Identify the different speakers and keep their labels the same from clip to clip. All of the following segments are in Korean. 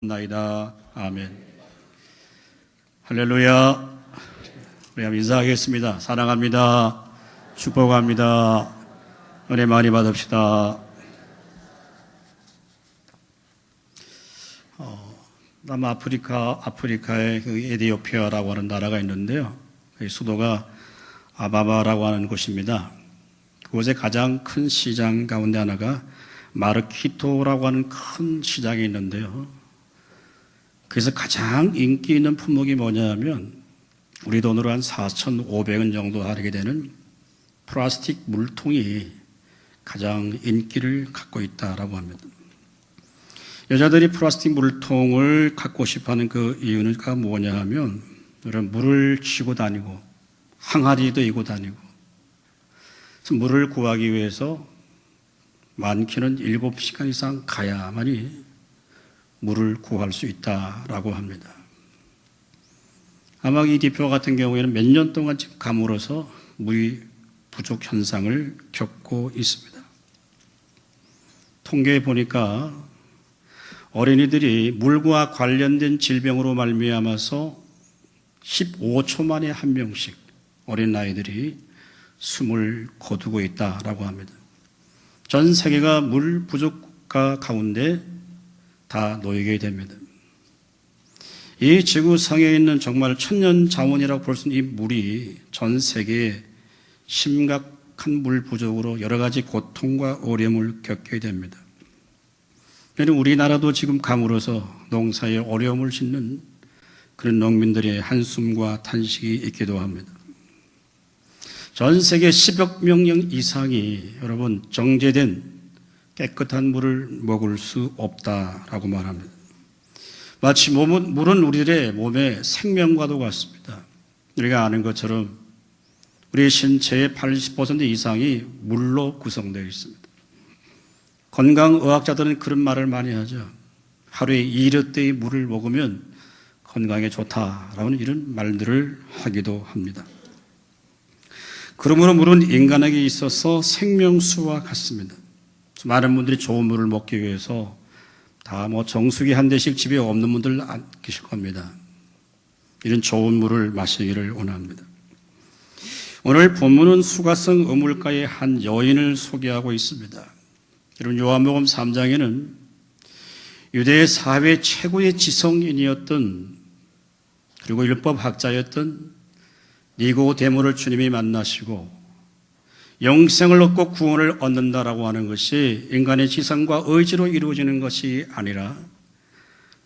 Speaker 1: 나이다. 아멘. 할렐루야. 우리 한번 인사하겠습니다. 사랑합니다. 축복합니다. 은혜 많이 받읍시다. 남아프리카의 그 에티오피아라고 하는 나라가 있는데요. 그 수도가 아바바라고 하는 곳입니다. 그곳의 가장 큰 시장 가운데 하나가 마르키토라고 하는 큰 시장이 있는데요. 그래서 가장 인기 있는 품목이 뭐냐면 우리 돈으로 한 4,500원 정도 하게 되는 플라스틱 물통이 가장 인기를 갖고 있다라고 합니다. 여자들이 플라스틱 물통을 갖고 싶어하는 그 이유는 뭐냐 하면 물을 쥐고 다니고 항아리도 이고 다니고 물을 구하기 위해서 많게는 7시간 이상 가야만이 물을 구할 수 있다라고 합니다. 아마 이 대표 같은 경우에는 몇 년 동안 지금 가물어서 물이 부족 현상을 겪고 있습니다. 통계에 보니까 어린이들이 물과 관련된 질병으로 말미암아서 15초 만에 한 명씩 어린 아이들이 숨을 거두고 있다라고 합니다. 전 세계가 물 부족 국가 가운데 다 놓이게 됩니다. 이 지구상에 있는 정말 천년 자원이라고 볼 수 있는 이 물이 전 세계에 심각한 물 부족으로 여러 가지 고통과 어려움을 겪게 됩니다. 우리나라도 지금 가물어서 농사에 어려움을 짓는 그런 농민들의 한숨과 탄식이 있기도 합니다. 전 세계 10억 명 이상이 여러분 정제된 깨끗한 물을 먹을 수 없다라고 말합니다. 마치 물은 우리들의 몸의 생명과도 같습니다. 우리가 아는 것처럼 우리 신체의 80% 이상이 물로 구성되어 있습니다. 건강의학자들은 그런 말을 많이 하죠. 하루에 2리터의 물을 먹으면 건강에 좋다라는 이런 말들을 하기도 합니다. 그러므로 물은 인간에게 있어서 생명수와 같습니다. 많은 분들이 좋은 물을 먹기 위해서 다 정수기 한 대씩 집에 없는 분들 안 계실 겁니다. 이런 좋은 물을 마시기를 원합니다. 오늘 본문은 수가성 어물가의 한 여인을 소개하고 있습니다. 여러분 요한복음 3장에는 유대 사회 최고의 지성인이었던 그리고 율법학자였던 니고데모를 주님이 만나시고 영생을 얻고 구원을 얻는다라고 하는 것이 인간의 지성과 의지로 이루어지는 것이 아니라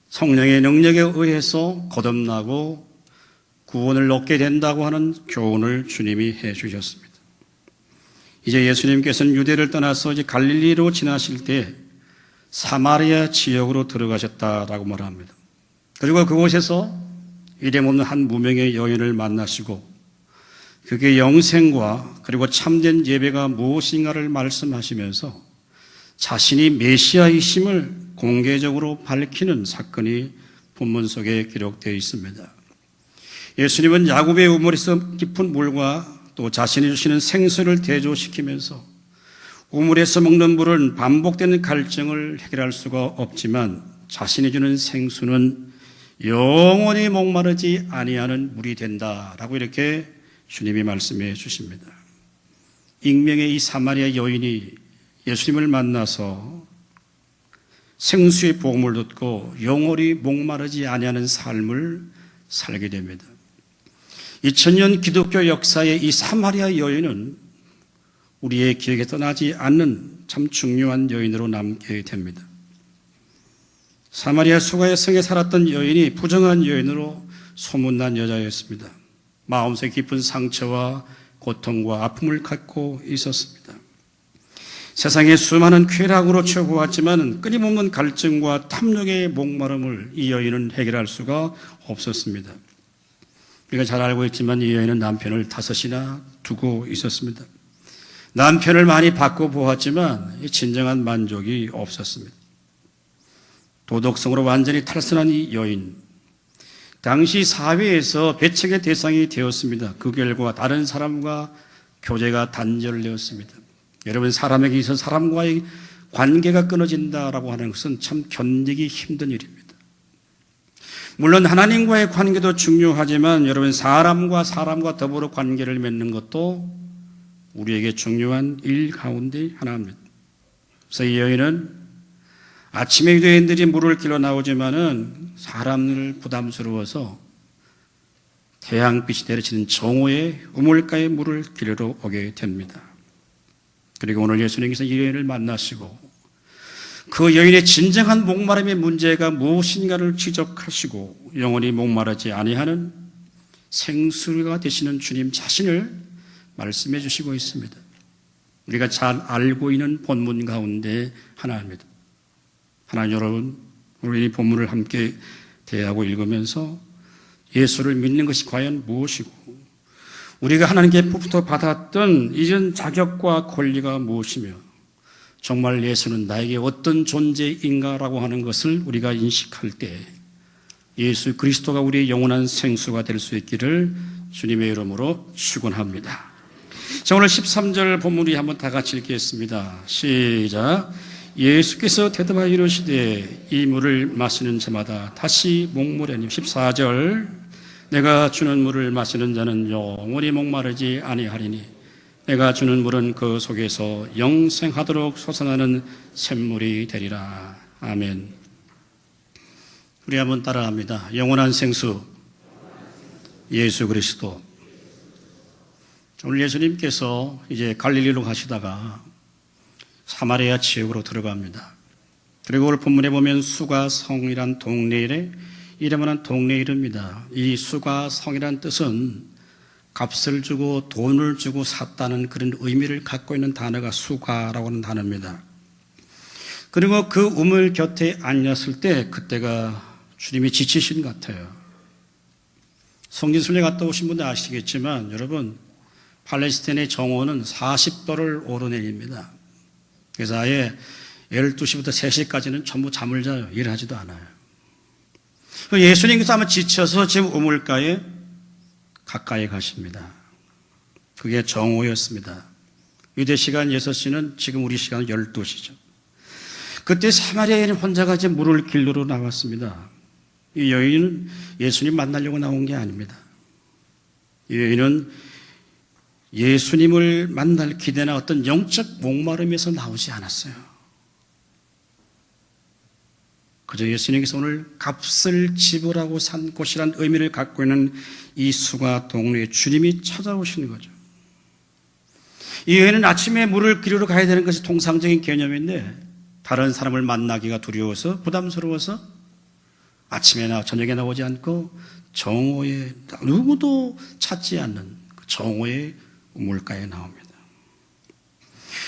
Speaker 1: 성령의 능력에 의해서 거듭나고 구원을 얻게 된다고 하는 교훈을 주님이 해 주셨습니다. 이제 예수님께서는 유대를 떠나서 이제 갈릴리로 지나실 때 사마리아 지역으로 들어가셨다라고 말합니다. 그리고 그곳에서 이름 없는 한 무명의 여인을 만나시고 그게 영생과 그리고 참된 예배가 무엇인가를 말씀하시면서 자신이 메시아이심을 공개적으로 밝히는 사건이 본문 속에 기록되어 있습니다. 예수님은 야곱의 우물에서 깊은 물과 또 자신이 주시는 생수를 대조시키면서 우물에서 먹는 물은 반복되는 갈증을 해결할 수가 없지만 자신이 주는 생수는 영원히 목마르지 아니하는 물이 된다라고 이렇게 주님이 말씀해 주십니다. 익명의 이 사마리아 여인이 예수님을 만나서 생수의 복음을 듣고 영원히 목마르지 아니하는 삶을 살게 됩니다. 2000년 기독교 역사의 이 사마리아 여인은 우리의 기억에 떠나지 않는 참 중요한 여인으로 남게 됩니다. 사마리아 수가의 성에 살았던 여인이 부정한 여인으로 소문난 여자였습니다. 마음속 깊은 상처와 고통과 아픔을 갖고 있었습니다. 세상의 수많은 쾌락으로 채워보았지만 끊임없는 갈증과 탐욕의 목마름을 이 여인은 해결할 수가 없었습니다. 우리가 잘 알고 있지만 이 여인은 남편을 5이나 두고 있었습니다. 남편을 많이 바꿔보았지만 진정한 만족이 없었습니다. 도덕성으로 완전히 탈선한 이 여인, 당시 사회에서 배척의 대상이 되었습니다. 그 결과 다른 사람과 교제가 단절되었습니다. 여러분, 사람에게 있어서 사람과의 관계가 끊어진다라고 하는 것은 참 견디기 힘든 일입니다. 물론 하나님과의 관계도 중요하지만 여러분 사람과 더불어 관계를 맺는 것도 우리에게 중요한 일 가운데 하나입니다. 그래서 이 여인은 아침에 유대인들이 물을 길러 나오지만은 사람을 부담스러워서 태양빛이 내리치는 정오에 우물가에 물을 길러 오게 됩니다. 그리고 오늘 예수님께서 이 여인을 만나시고 그 여인의 진정한 목마름의 문제가 무엇인가를 지적하시고 영원히 목마르지 아니하는 생수가 되시는 주님 자신을 말씀해 주시고 있습니다. 우리가 잘 알고 있는 본문 가운데 하나입니다. 하나님 여러분, 우리 이 본문을 함께 대하고 읽으면서 예수를 믿는 것이 과연 무엇이고 우리가 하나님께로부터 받았던 이전 자격과 권리가 무엇이며 정말 예수는 나에게 어떤 존재인가라고 하는 것을 우리가 인식할 때 예수 그리스도가 우리의 영원한 생수가 될 수 있기를 주님의 이름으로 축원합니다. 자, 오늘 13절 본문 우리 한번 다 같이 읽겠습니다. 시작. 예수께서 대답하여 이르시되 이 물을 마시는 자마다 다시 목마르니 14절 내가 주는 물을 마시는 자는 영원히 목마르지 아니하리니 내가 주는 물은 그 속에서 영생하도록 솟아나는 샘물이 되리라. 아멘. 우리 한번 따라합니다. 영원한 생수 예수 그리스도. 오늘 예수님께서 이제 갈릴리로 가시다가 사마리아 지역으로 들어갑니다. 그리고 오늘 본문에 보면 수가성이란 동네에 이름은 동네 이름입니다. 이 수가성이란 뜻은 값을 주고 돈을 주고 샀다는 그런 의미를 갖고 있는 단어가 수가라고 하는 단어입니다. 그리고 그 우물 곁에 앉았을 때 그때가 주님이 지치신 것 같아요. 성지순례 갔다 오신 분들 아시겠지만 여러분 팔레스타인의 정오는 40도를 오르내립니다. 그래서 아예 12시부터 3시까지는 전부 잠을 자요. 일하지도 않아요. 예수님께서 아마 지쳐서 지금 우물가에 가까이 가십니다. 그게 정오였습니다. 유대 시간 6시는 지금 우리 시간은 12시죠. 그때 사마리아 여인 혼자가 이제 물을 길러 나왔습니다. 이 여인은 예수님 만나려고 나온 게 아닙니다. 이 여인은 예수님을 만날 기대나 어떤 영적 목마름에서 나오지 않았어요. 그저 예수님께서 오늘 값을 지불하고 산 곳이란 의미를 갖고 있는 이 수가 동네에 주님이 찾아오시는 거죠. 이 여인은 아침에 물을 길러 가야 되는 것이 통상적인 개념인데 다른 사람을 만나기가 두려워서 부담스러워서 아침에나 저녁에 나오지 않고 정오에 누구도 찾지 않는 그 정오의 우물가에 나옵니다.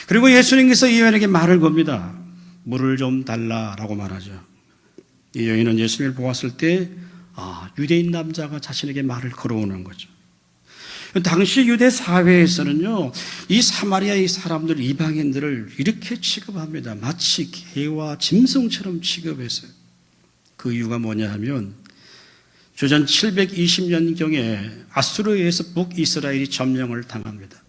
Speaker 1: 그리고 예수님께서 이 여인에게 말을 겁니다. 물을 좀 달라라고 말하죠. 이 여인은 예수님을 보았을 때 유대인 남자가 자신에게 말을 걸어오는 거죠. 당시 유대 사회에서는요, 이 사마리아의 사람들, 이방인들을 이렇게 취급합니다. 마치 개와 짐승처럼 취급했어요. 그 이유가 뭐냐 하면 주전 720년경에 아수르에 의해서 북이스라엘이 점령을 당합니다.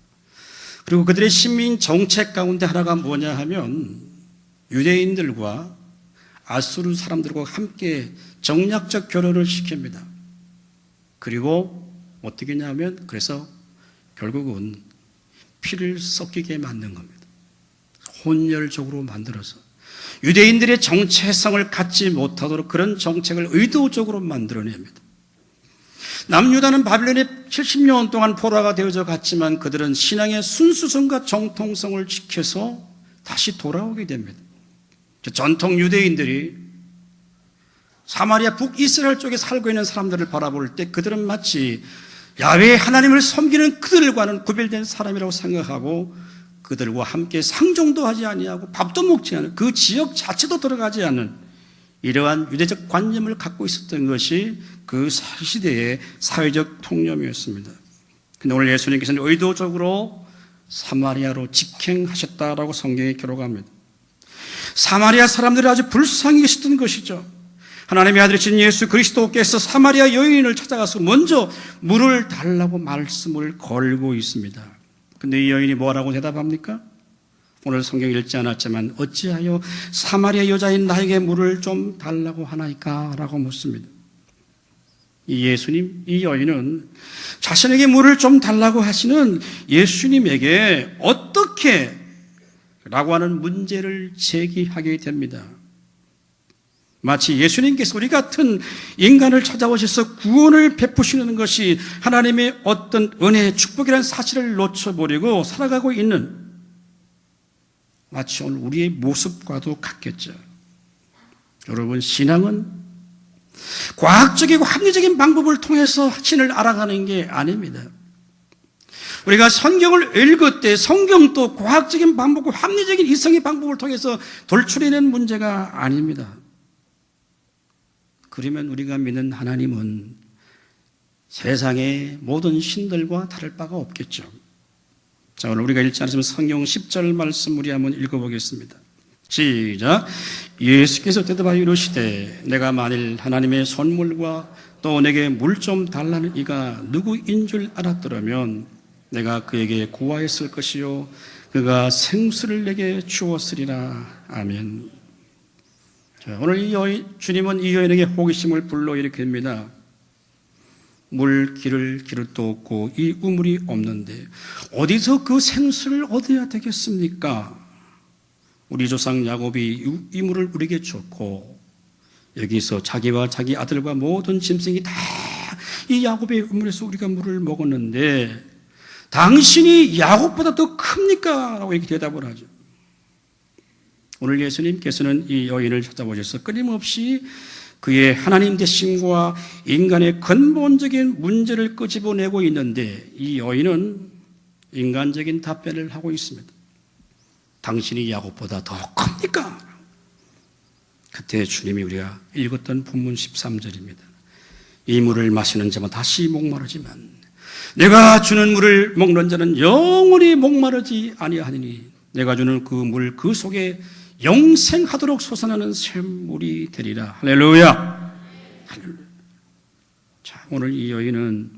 Speaker 1: 그리고 그들의 식민 정책 가운데 하나가 뭐냐 하면 유대인들과 아수르 사람들과 함께 정략적 결혼을 시킵니다. 그리고 어떻게 하냐면 그래서 결국은 피를 섞이게 만든 겁니다. 혼혈적으로 만들어서 유대인들의 정체성을 갖지 못하도록 그런 정책을 의도적으로 만들어냅니다. 남유다는 바빌론에 70년 동안 포로가 되어져 갔지만 그들은 신앙의 순수성과 정통성을 지켜서 다시 돌아오게 됩니다. 전통 유대인들이 사마리아 북이스라엘 쪽에 살고 있는 사람들을 바라볼 때 그들은 마치 야훼 하나님을 섬기는 그들과는 구별된 사람이라고 생각하고 그들과 함께 상종도 하지 아니하고 밥도 먹지 않은 그 지역 자체도 들어가지 않는 이러한 유대적 관념을 갖고 있었던 것이 그 시대의 사회적 통념이었습니다. 그런데 오늘 예수님께서는 의도적으로 사마리아로 직행하셨다라고 성경에 기록합니다. 사마리아 사람들이 아주 불쌍히 계셨던 것이죠. 하나님의 아들이신 예수 그리스도께서 사마리아 여인을 찾아가서 먼저 물을 달라고 말씀을 걸고 있습니다. 근데 이 여인이 뭐라고 대답합니까? 오늘 성경 읽지 않았지만 어찌하여 사마리아 여자인 나에게 물을 좀 달라고 하나이까? 라고 묻습니다. 이 예수님, 이 여인은 자신에게 물을 좀 달라고 하시는 예수님에게 어떻게 라고 하는 문제를 제기하게 됩니다. 마치 예수님께서 우리 같은 인간을 찾아오셔서 구원을 베푸시는 것이 하나님의 어떤 은혜의 축복이라는 사실을 놓쳐버리고 살아가고 있는, 마치 오늘 우리의 모습과도 같겠죠. 여러분, 신앙은 과학적이고 합리적인 방법을 통해서 신을 알아가는 게 아닙니다. 우리가 성경을 읽을 때 성경도 과학적인 방법과 합리적인 이성의 방법을 통해서 돌출해낸 문제가 아닙니다. 그러면 우리가 믿는 하나님은 세상의 모든 신들과 다를 바가 없겠죠. 자, 오늘 우리가 읽지 않았으면 성경 10절 말씀 우리 한번 읽어보겠습니다. 시작. 예수께서 대답하여 이르시되 내가 만일 하나님의 선물과 또 내게 물 좀 달라는 이가 누구인 줄 알았더라면 내가 그에게 구하였을 것이요 그가 생수를 내게 주었으리라. 아멘. 자, 오늘 이 여인, 주님은 이 여인에게 호기심을 불러일으킵니다. 물 기를 기릇도 없고 이 우물이 없는데 어디서 그 생수를 얻어야 되겠습니까? 우리 조상 야곱이 이 물을 우리에게 줬고 여기서 자기와 자기 아들과 모든 짐승이 다 이 야곱의 우물에서 우리가 물을 먹었는데 당신이 야곱보다 더 큽니까? 라고 이렇게 대답을 하죠. 오늘 예수님께서는 이 여인을 찾아보셔서 끊임없이 그의 하나님 되심과 인간의 근본적인 문제를 끄집어내고 있는데 이 여인은 인간적인 답변을 하고 있습니다. 당신이 야곱보다 더 큽니까? 그때 주님이 우리가 읽었던 본문 13절입니다. 이 물을 마시는 자만 다시 목마르지만 내가 주는 물을 먹는 자는 영원히 목마르지 아니하니니 내가 주는 그 물 그 속에 영생하도록 솟아나는 샘물이 되리라. 할렐루야. 할렐루야. 자, 오늘 이 여인은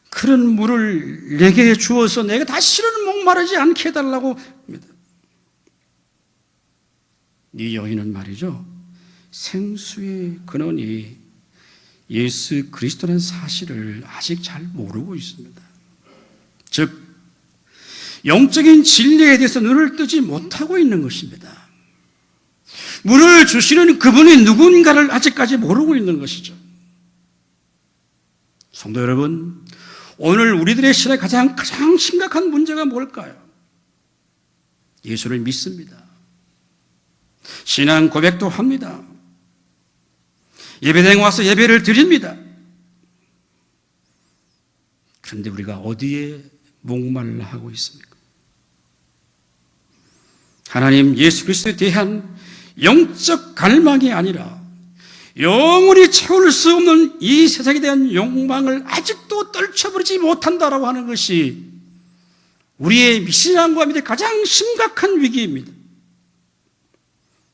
Speaker 1: 그런 물을 내게 주어서 내가 다시는 목마르지 않게 해달라고 합니다. 이 여인은 말이죠, 생수의 근원이 예수 그리스도라는 사실을 아직 잘 모르고 있습니다. 즉 영적인 진리에 대해서 눈을 뜨지 못하고 있는 것입니다. 물을 주시는 그분이 누군가를 아직까지 모르고 있는 것이죠. 성도 여러분, 오늘 우리들의 신앙의 가장 심각한 문제가 뭘까요? 예수를 믿습니다. 신앙 고백도 합니다. 예배당에 와서 예배를 드립니다. 그런데 우리가 어디에 목말라 하고 있습니까? 하나님 예수 그리스도에 대한 영적 갈망이 아니라 영원히 채울 수 없는 이 세상에 대한 욕망을 아직도 떨쳐버리지 못한다라고 하는 것이 우리의 신앙과 믿음의 가장 심각한 위기입니다.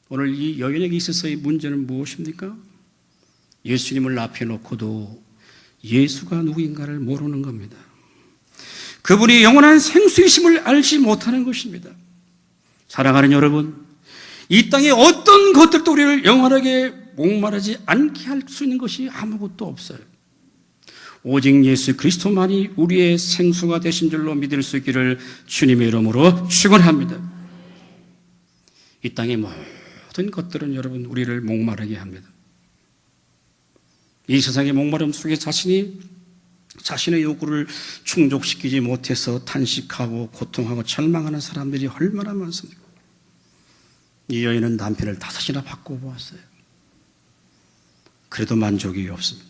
Speaker 1: 오늘 이 여인에게 있어서의 문제는 무엇입니까? 예수님을 앞에 놓고도 예수가 누구인가를 모르는 겁니다. 그분이 영원한 생수이심을 알지 못하는 것입니다. 사랑하는 여러분, 이 땅에 어떤 것들도 우리를 영원하게 목마르지 않게 할 수 있는 것이 아무것도 없어요. 오직 예수 그리스도만이 우리의 생수가 되신 줄로 믿을 수 있기를 주님의 이름으로 축원합니다. 이 땅의 모든 것들은 여러분 우리를 목마르게 합니다. 이 세상의 목마름 속에 자신의 요구를 충족시키지 못해서 탄식하고 고통하고 절망하는 사람들이 얼마나 많습니까? 이 여인은 남편을 5이나 바꿔보았어요. 그래도 만족이 없습니다.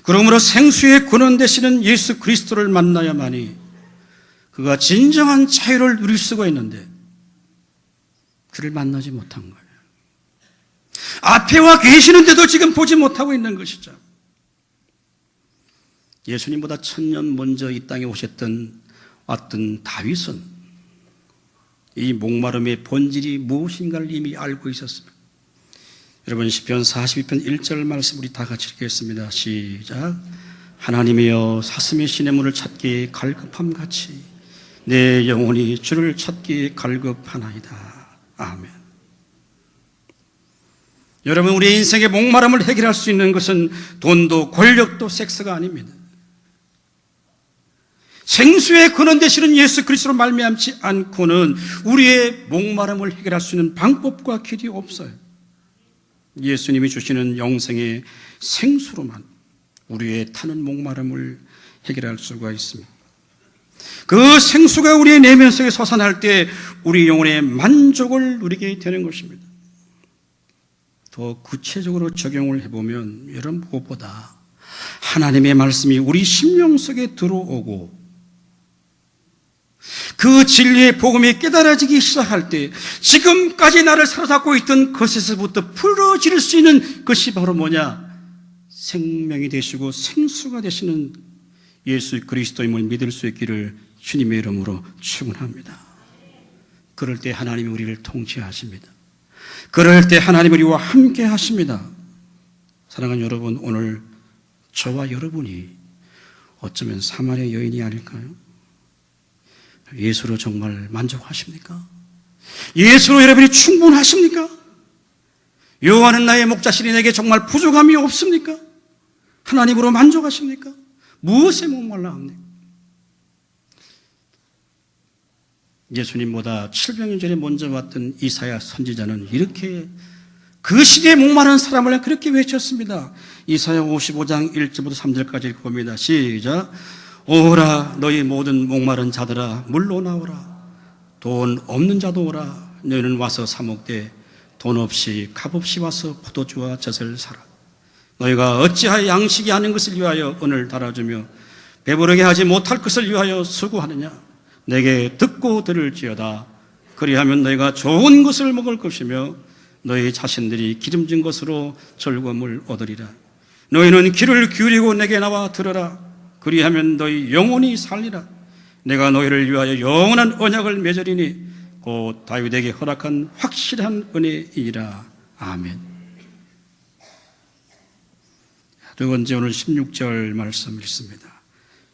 Speaker 1: 그러므로 생수의 근원 되시는 예수 그리스도를 만나야만이 그가 진정한 자유를 누릴 수가 있는데 그를 만나지 못한 거예요. 앞에 와 계시는데도 지금 보지 못하고 있는 것이죠. 예수님보다 1000년 먼저 이 땅에 왔던 다윗은 이 목마름의 본질이 무엇인가를 이미 알고 있었습니다. 여러분 시편 42편 1절 말씀 우리 다 같이 읽겠습니다. 시작. 하나님이여 사슴이 시냇물을 찾기에 갈급함같이 내 영혼이 주를 찾기에 갈급하나이다. 아멘. 여러분, 우리의 인생의 목마름을 해결할 수 있는 것은 돈도 권력도 섹스가 아닙니다. 생수의 근원 되시는 예수 그리스도로 말미암지 않고는 우리의 목마름을 해결할 수 있는 방법과 길이 없어요. 예수님이 주시는 영생의 생수로만 우리의 타는 목마름을 해결할 수가 있습니다. 그 생수가 우리의 내면 속에 솟아날 때 우리 영혼의 만족을 누리게 되는 것입니다. 더 구체적으로 적용을 해보면 여러분, 무엇보다 하나님의 말씀이 우리 심령 속에 들어오고 그 진리의 복음이 깨달아지기 시작할 때 지금까지 나를 사로잡고 있던 것에서부터 풀어질 수 있는 것이 바로 뭐냐? 생명이 되시고 생수가 되시는 예수 그리스도임을 믿을 수 있기를 주님의 이름으로 축원합니다. 그럴 때 하나님이 우리를 통치하십니다. 그럴 때 하나님 우리와 함께 하십니다. 사랑하는 여러분, 오늘 저와 여러분이 어쩌면 사마리아 여인이 아닐까요? 예수로 정말 만족하십니까? 예수로 여러분이 충분하십니까? 여호와는 나의 목자시니 내게 정말 부족함이 없습니까? 하나님으로 만족하십니까? 무엇에 목말라 합니까? 예수님보다 700년 전에 먼저 왔던 이사야 선지자는 이렇게 그 시대에 목마른 사람을 그렇게 외쳤습니다. 이사야 55장 1절부터 3절까지 읽어봅니다. 시작. 오라 너희 모든 목마른 자들아 물로 나오라. 돈 없는 자도 오라. 너희는 와서 사 먹되 돈 없이 값없이 와서 포도주와 젖을 사라. 너희가 어찌하여 양식이 아닌 것을 위하여 은을 달아주며 배부르게 하지 못할 것을 위하여 수고하느냐. 내게 듣고 들을지어다. 그리하면 너희가 좋은 것을 먹을 것이며 너희 자신들이 기름진 것으로 즐거움을 얻으리라. 너희는 귀를 기울이고 내게 나와 들으라. 그리하면 너희 영혼이 살리라. 내가 너희를 위하여 영원한 언약을 맺으리니 곧 다윗에게 허락한 확실한 은혜이라. 아멘. 두 번째, 오늘 16절 말씀 읽습니다.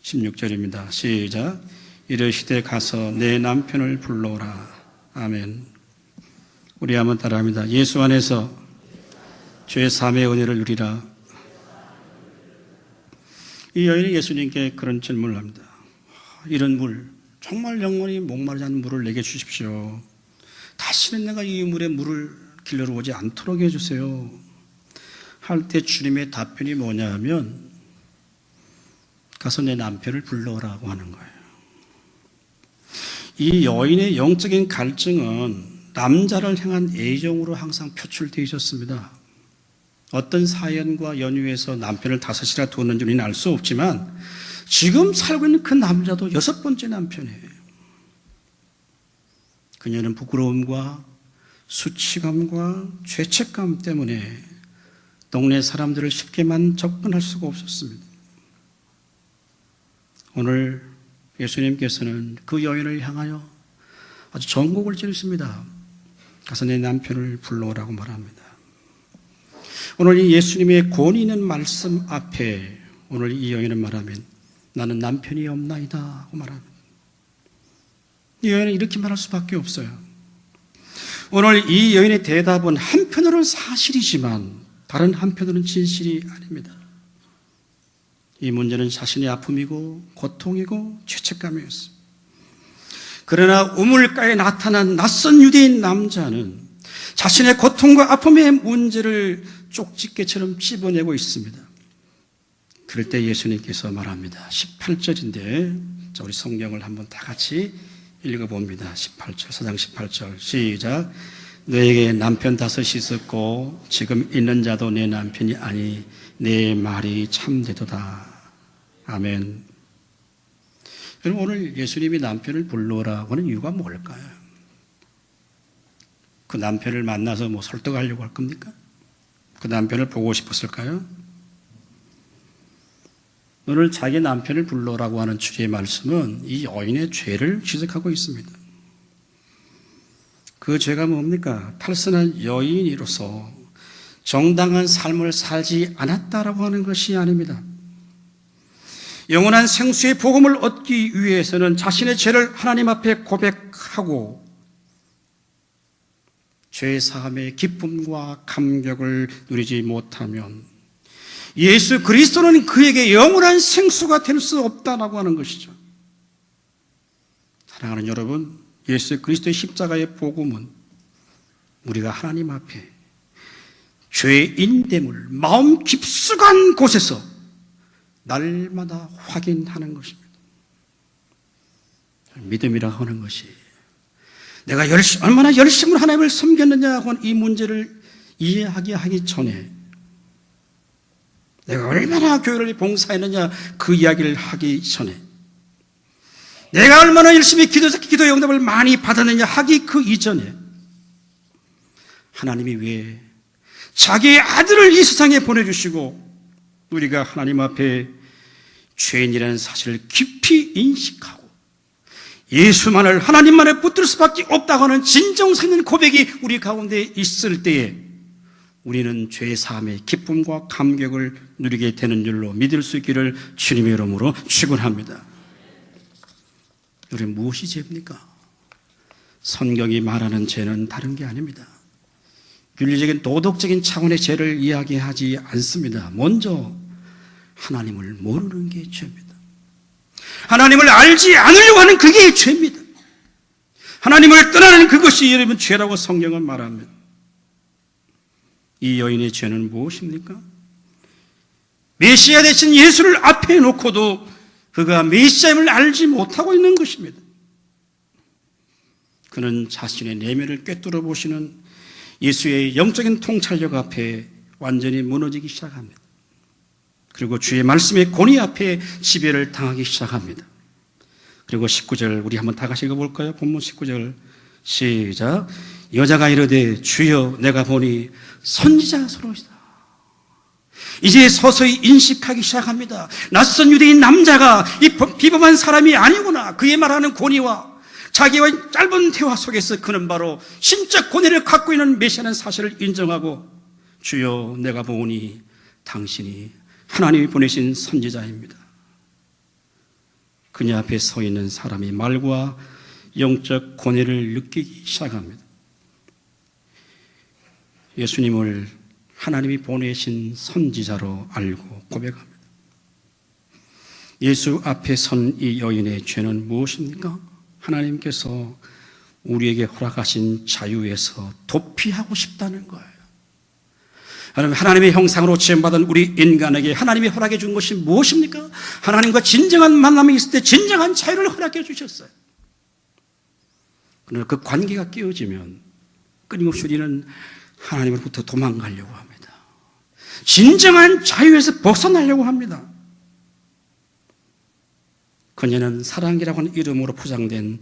Speaker 1: 16절입니다. 시작. 이르시되 가서 내 남편을 불러오라. 아멘. 우리 한번 따라합니다. 예수 안에서 죄 사함의 은혜를 누리라. 이 여인이 예수님께 그런 질문을 합니다. 이런 물, 정말 영원히 목마르지 않는 물을 내게 주십시오. 다시는 내가 이 물에 물을 길러러 오지 않도록 해주세요. 할 때 주님의 답변이 뭐냐 하면 가서 내 남편을 불러오라고 하는 거예요. 이 여인의 영적인 갈증은 남자를 향한 애정으로 항상 표출되어 있었습니다. 어떤 사연과 연유에서 남편을 다섯이나 두었는지는 알 수 없지만 지금 살고 있는 그 남자도 6번째 남편이에요. 그녀는 부끄러움과 수치감과 죄책감 때문에 동네 사람들을 쉽게만 접근할 수가 없었습니다. 오늘 예수님께서는 그 여인을 향하여 아주 전곡을 찌르십니다. 가서 내 남편을 불러오라고 말합니다. 오늘 이 예수님의 권위 있는 말씀 앞에 오늘 이 여인은 말하면 나는 남편이 없나이다 하고 말합니다. 이 여인은 이렇게 말할 수밖에 없어요. 오늘 이 여인의 대답은 한편으로는 사실이지만 다른 한편으로는 진실이 아닙니다. 이 문제는 자신의 아픔이고 고통이고 죄책감이었습니다. 그러나 우물가에 나타난 낯선 유대인 남자는 자신의 고통과 아픔의 문제를 쪽집게처럼 찝어내고 있습니다. 그럴 때 예수님께서 말합니다. 18절인데 자, 우리 성경을 한번 다 같이 읽어봅니다. 18절, 4장 18절 시작. 너에게 남편 5이 있었고 지금 있는 자도 내 남편이 아니 내 말이 참되도다. 아멘. 여러분, 오늘 예수님이 남편을 불러오라고 하는 이유가 뭘까요? 그 남편을 만나서 뭐 설득하려고 할 겁니까? 그 남편을 보고 싶었을까요? 오늘 자기 남편을 불러오라고 하는 주제의 말씀은 이 여인의 죄를 지적하고 있습니다. 그 죄가 뭡니까? 탈선한 여인으로서 정당한 삶을 살지 않았다라고 하는 것이 아닙니다. 영원한 생수의 복음을 얻기 위해서는 자신의 죄를 하나님 앞에 고백하고 죄 사함의 기쁨과 감격을 누리지 못하면 예수 그리스도는 그에게 영원한 생수가 될 수 없다라고 하는 것이죠. 사랑하는 여러분, 예수 그리스도의 십자가의 복음은 우리가 하나님 앞에 죄인됨을 마음 깊숙한 곳에서 날마다 확인하는 것입니다. 믿음이라 하는 것이 내가 얼마나 열심으로 하나님을 섬겼느냐 하는 이 문제를 이해하기 전에 내가 얼마나 교회를 봉사했느냐 그 이야기를 하기 전에 내가 얼마나 열심히 기도의 응답을 많이 받았느냐 하기 그 이전에 하나님이 왜 자기의 아들을 이 세상에 보내주시고 우리가 하나님 앞에 죄인이라는 사실을 깊이 인식하고 예수만을 하나님만을 붙들 수밖에 없다고 하는 진정성 있는 고백이 우리 가운데 있을 때에 우리는 죄 사함의 기쁨과 감격을 누리게 되는 줄로 믿을 수 있기를 주님의 이름으로 축원합니다. 우리는 무엇이 죄입니까? 성경이 말하는 죄는 다른 게 아닙니다. 윤리적인 도덕적인 차원의 죄를 이야기하지 않습니다. 먼저 하나님을 모르는 게 죄입니다. 하나님을 알지 않으려고 하는 그게 죄입니다. 하나님을 떠나는 그것이 여러분 죄라고 성경은 말합니다. 이 여인의 죄는 무엇입니까? 메시아 되신 예수를 앞에 놓고도 그가 메시아임을 알지 못하고 있는 것입니다. 그는 자신의 내면을 꿰뚫어 보시는 예수의 영적인 통찰력 앞에 완전히 무너지기 시작합니다. 그리고 주의 말씀의 권위 앞에 지배를 당하기 시작합니다. 그리고 19절 우리 한번 다 같이 읽어볼까요? 본문 19절 시작. 여자가 이르되 주여 내가 보니 선지자소로이다. 이제 서서히 인식하기 시작합니다. 낯선 유대인 남자가 이 비범한 사람이 아니구나. 그의 말하는 권위와 자기와 짧은 대화 속에서 그는 바로 신적 권위를 갖고 있는 메시아라는 사실을 인정하고 주여 내가 보니 당신이 하나님이 보내신 선지자입니다. 그녀 앞에 서 있는 사람이 말과 영적 권위를 느끼기 시작합니다. 예수님을 하나님이 보내신 선지자로 알고 고백합니다. 예수 앞에 선 이 여인의 죄는 무엇입니까? 하나님께서 우리에게 허락하신 자유에서 도피하고 싶다는 거예요. 여러분, 하나님의 형상으로 지음받은 우리 인간에게 하나님이 허락해 준 것이 무엇입니까? 하나님과 진정한 만남이 있을 때 진정한 자유를 허락해 주셨어요. 그러나 그 관계가 깨어지면 끊임없이 우리는 하나님으로부터 도망가려고 합니다. 진정한 자유에서 벗어나려고 합니다. 그녀는 사랑이라고 하는 이름으로 포장된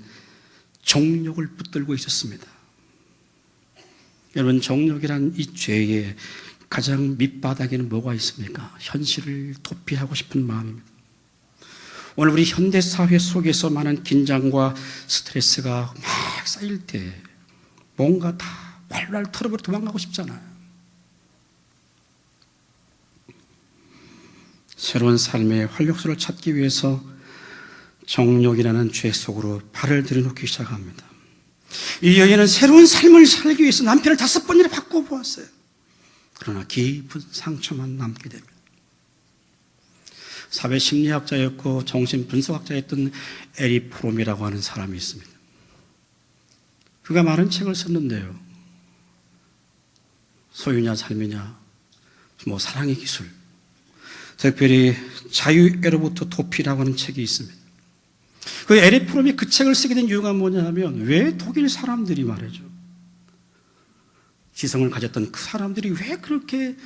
Speaker 1: 정욕을 붙들고 있었습니다. 여러분, 정욕이란 이 죄의 가장 밑바닥에는 뭐가 있습니까? 현실을 도피하고 싶은 마음입니다. 오늘 우리 현대사회 속에서 많은 긴장과 스트레스가 막 쌓일 때 뭔가 다 활활 털어버려 도망가고 싶잖아요. 새로운 삶의 활력소를 찾기 위해서 정욕이라는 죄 속으로 발을 들여놓기 시작합니다. 이 여인은 새로운 삶을 살기 위해서 남편을 5번이나 바꿔보았어요. 그러나 깊은 상처만 남게 됩니다. 사회심리학자였고 정신분석학자였던 에리 프롬이라고 하는 사람이 있습니다. 그가 많은 책을 썼는데요. 소유냐 삶이냐, 사랑의 기술, 특별히 자유애로부터 도피라고 하는 책이 있습니다. 그 에리 프롬이 그 책을 쓰게 된 이유가 뭐냐 하면 왜 독일 사람들이 말이죠. 지성을 가졌던 그 사람들이 왜 그렇게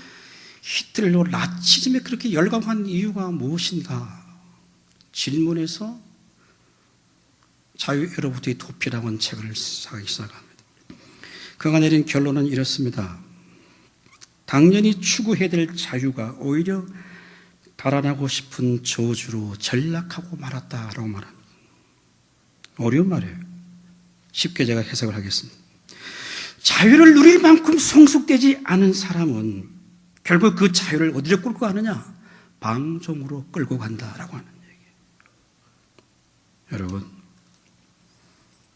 Speaker 1: 히틀러 나치즘에 그렇게 열광한 이유가 무엇인가 질문해서 자유애로부터의 도피라고 하는 책을 쓰기 시작합니다. 그가 내린 결론은 이렇습니다. 당연히 추구해야 될 자유가 오히려 달아나고 싶은 저주로 전락하고 말았다라고 말합니다. 어려운 말이에요. 쉽게 제가 해석을 하겠습니다. 자유를 누릴 만큼 성숙되지 않은 사람은 결국 그 자유를 어디로 끌고 가느냐? 방종으로 끌고 간다라고 하는 얘기예요. 여러분,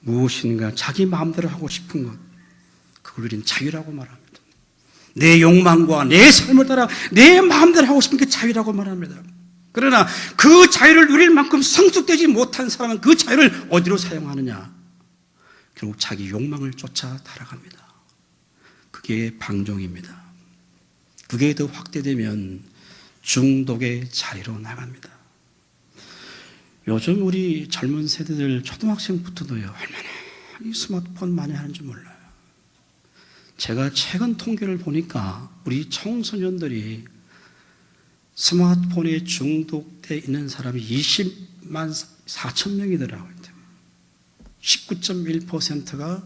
Speaker 1: 무엇인가 자기 마음대로 하고 싶은 것, 그걸 우리는 자유라고 말합니다. 내 욕망과 내 삶을 따라 내 마음대로 하고 싶은 게 자유라고 말합니다. 그러나 그 자유를 누릴 만큼 성숙되지 못한 사람은 그 자유를 어디로 사용하느냐? 결국 자기 욕망을 쫓아 달아갑니다. 그게 방종입니다. 그게 더 확대되면 중독의 자리로 나갑니다. 요즘 우리 젊은 세대들 초등학생부터도요, 얼마나 이 스마트폰 많이 하는지 몰라요. 제가 최근 통계를 보니까 우리 청소년들이 스마트폰에 중독되어 있는 사람이 20만 4천 명이더라고요. 19.1%가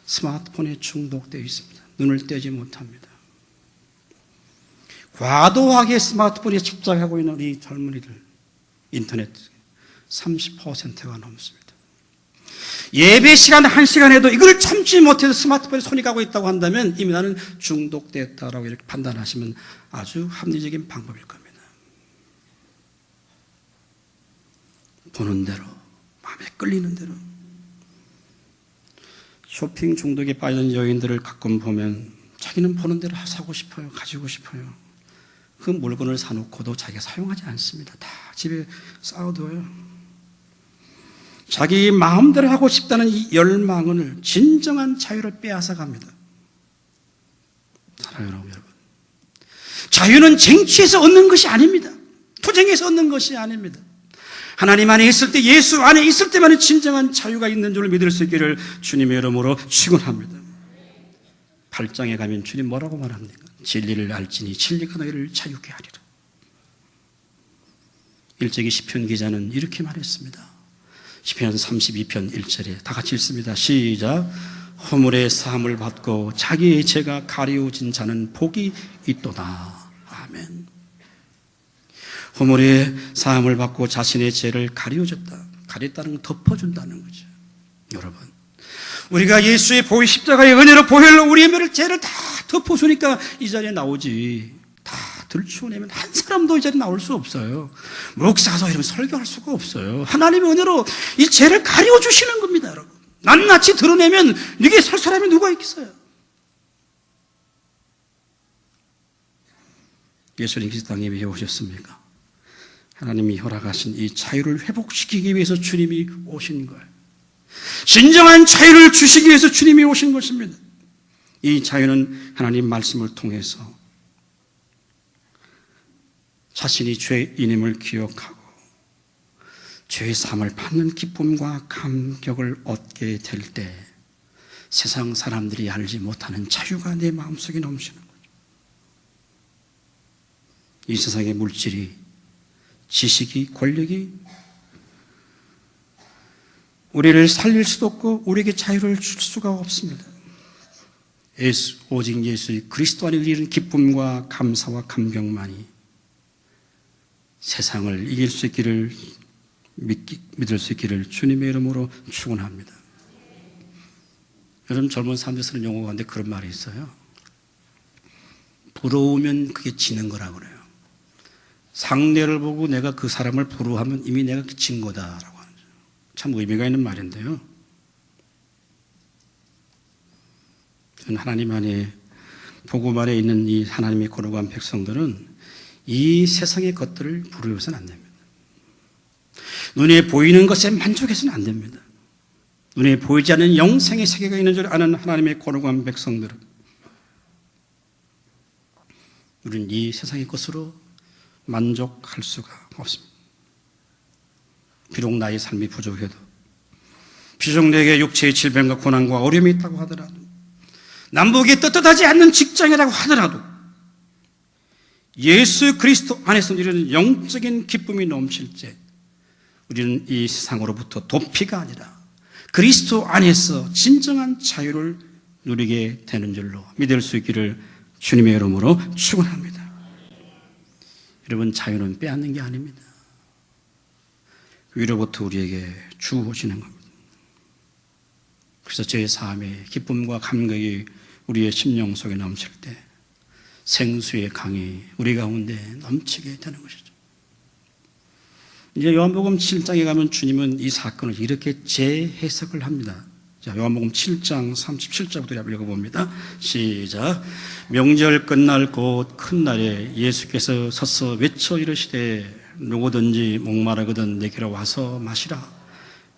Speaker 1: 스마트폰에 중독되어 있습니다. 눈을 떼지 못합니다. 과도하게 스마트폰에 집착하고 있는 우리 젊은이들, 인터넷 30%가 넘습니다. 예배 시간 1시간에도 이걸 참지 못해서 스마트폰에 손이 가고 있다고 한다면 이미 나는 중독됐다라고 이렇게 판단하시면 아주 합리적인 방법일 겁니다. 보는 대로, 마음에 끌리는 대로. 쇼핑 중독에 빠진 여인들을 가끔 보면 자기는 보는 대로 사고 싶어요. 가지고 싶어요. 그 물건을 사놓고도 자기가 사용하지 않습니다. 다 집에 쌓아둬요. 자기 마음대로 하고 싶다는 이 열망을 진정한 자유를 빼앗아 갑니다. 사랑하는 여러분, 자유는 쟁취해서 얻는 것이 아닙니다. 투쟁해서 얻는 것이 아닙니다. 하나님 안에 있을 때, 예수 안에 있을 때만이 진정한 자유가 있는 줄 믿을 수 있기를 주님의 이름으로 축원합니다. 8장에 가면 주님 뭐라고 말합니까? 진리를 알지니 진리가 너희를 자유케 하리라. 일제기 시편 기자는 이렇게 말했습니다. 시편 32편 1절에 다 같이 읽습니다. 시작. 허물의 사함을 받고 자기의 죄가 가리워진 자는 복이 있도다. 아멘. 허물의 사함을 받고 자신의 죄를 가리워줬다. 가렸다는 건 덮어준다는 거죠. 여러분, 우리가 예수의 보혈 십자가의 은혜로 보혈로 우리의 죄를 다 덮어주니까 이 자리에 나오지. 다 들추어내면 한 사람도 이 자리에 나올 수 없어요. 목사도 이러면 설교할 수가 없어요. 하나님의 은혜로 이 죄를 가려주시는 겁니다, 여러분. 낱낱이 드러내면 이게 설 사람이 누가 있겠어요? 예수님께서 땅에 왜 오셨습니까? 하나님이 허락하신 이 자유를 회복시키기 위해서 주님이 오신 거예요. 진정한 자유를 주시기 위해서 주님이 오신 것입니다. 이 자유는 하나님 말씀을 통해서 자신이 죄인임을 기억하고 죄의 사함을 받는 기쁨과 감격을 얻게 될 때 세상 사람들이 알지 못하는 자유가 내 마음속에 넘치는 거죠. 이 세상의 물질이, 지식이, 권력이 우리를 살릴 수도 없고 우리에게 자유를 줄 수가 없습니다. 오직 예수의 그리스도 안에 누리는 기쁨과 감사와 감격만이 세상을 이길 수 있기를 믿을 수 있기를 주님의 이름으로 축원합니다. 여러분, 젊은 사람들 쓰는 용어 가운데 그런 말이 있어요. 부러우면 그게 지는 거라고 그래요. 상대를 보고 내가 그 사람을 부러워하면 이미 내가 진 거다라고 하는 거죠. 참 의미가 있는 말인데요. 하나님 안에, 복음 안에 있는 이 하나님의 거룩한 백성들은 이 세상의 것들을 부러워해서는 안 됩니다. 눈에 보이는 것에 만족해서는 안 됩니다. 눈에 보이지 않는 영생의 세계가 있는 줄 아는 하나님의 거룩한 백성들은 우리는 이 세상의 것으로 만족할 수가 없습니다. 비록 나의 삶이 부족해도, 비록 내게 육체의 질병과 고난과 어려움이 있다고 하더라도, 남북이 떳떳하지 않는 직장이라고 하더라도 예수 그리스도 안에서 누리는 영적인 기쁨이 넘칠 때 우리는 이 세상으로부터 도피가 아니라 그리스도 안에서 진정한 자유를 누리게 되는 줄로 믿을 수 있기를 주님의 이름으로 축원합니다. 여러분, 자유는 빼앗는 게 아닙니다. 위로부터 우리에게 주어지는 겁니다. 그래서 죄의 사함의 기쁨과 감격이 우리의 심령 속에 넘칠 때 생수의 강이 우리 가운데 넘치게 되는 것이죠. 이제 요한복음 7장에 가면 주님은 이 사건을 이렇게 재해석을 합니다. 자, 요한복음 7장 37절부터 읽어봅니다. 시작. 명절 끝날 곧 큰 날에 예수께서 서서 외쳐 이르시되 누구든지 목마르거든 내게로 와서 마시라.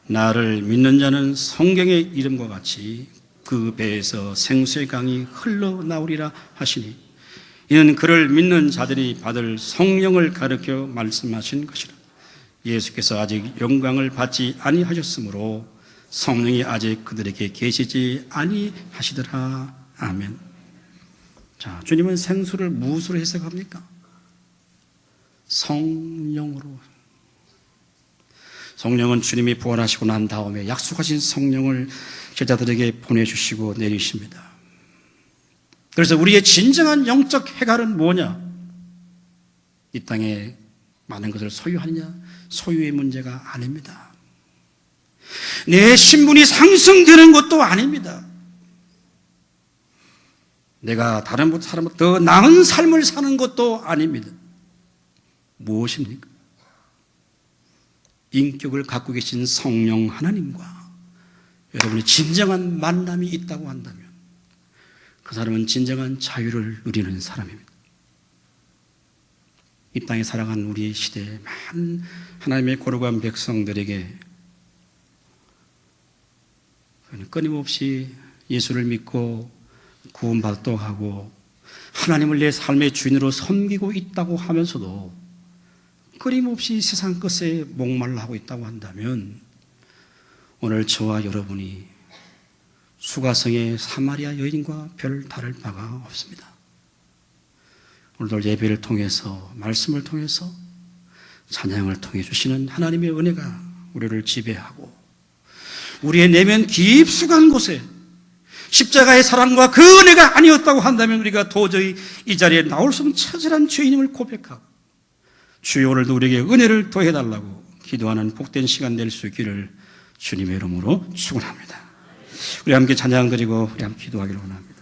Speaker 1: 나를 믿는 자는 성경의 이름과 같이 그 배에서 생수의 강이 흘러나오리라 하시니 이는 그를 믿는 자들이 받을 성령을 가르쳐 말씀하신 것이라. 예수께서 아직 영광을 받지 아니하셨으므로 성령이 아직 그들에게 계시지 아니하시더라. 아멘. 자, 주님은 생수를 무엇으로 해석합니까? 성령으로. 성령은 주님이 부활하시고 난 다음에 약속하신 성령을 제자들에게 보내주시고 내리십니다. 그래서 우리의 진정한 영적 해갈은 뭐냐? 이 땅에 많은 것을 소유하느냐? 소유의 문제가 아닙니다. 내 신분이 상승되는 것도 아닙니다. 내가 다른 사람보다 더 나은 삶을 사는 것도 아닙니다. 무엇입니까? 인격을 갖고 계신 성령 하나님과 여러분이 진정한 만남이 있다고 한다면 그 사람은 진정한 자유를 누리는 사람입니다. 이 땅에 살아간 우리 시대에 많은 하나님의 거룩한 백성들에게 끊임없이 예수를 믿고 구원받도록 하고 하나님을 내 삶의 주인으로 섬기고 있다고 하면서도 끊임없이 세상 것에 목말라 하고 있다고 한다면 오늘 저와 여러분이 수가성의 사마리아 여인과 별 다를 바가 없습니다. 오늘도 예배를 통해서 말씀을 통해서 찬양을 통해 주시는 하나님의 은혜가 우리를 지배하고 우리의 내면 깊숙한 곳에 십자가의 사랑과 그 은혜가 아니었다고 한다면 우리가 도저히 이 자리에 나올 수 없는 처절한 죄인임을 고백하고 주여 오늘도 우리에게 은혜를 더해달라고 기도하는 복된 시간 될 수 있기를 주님의 이름으로 축원합니다. 우리 함께 찬양 드리고 우리 함께 기도하기를 원합니다.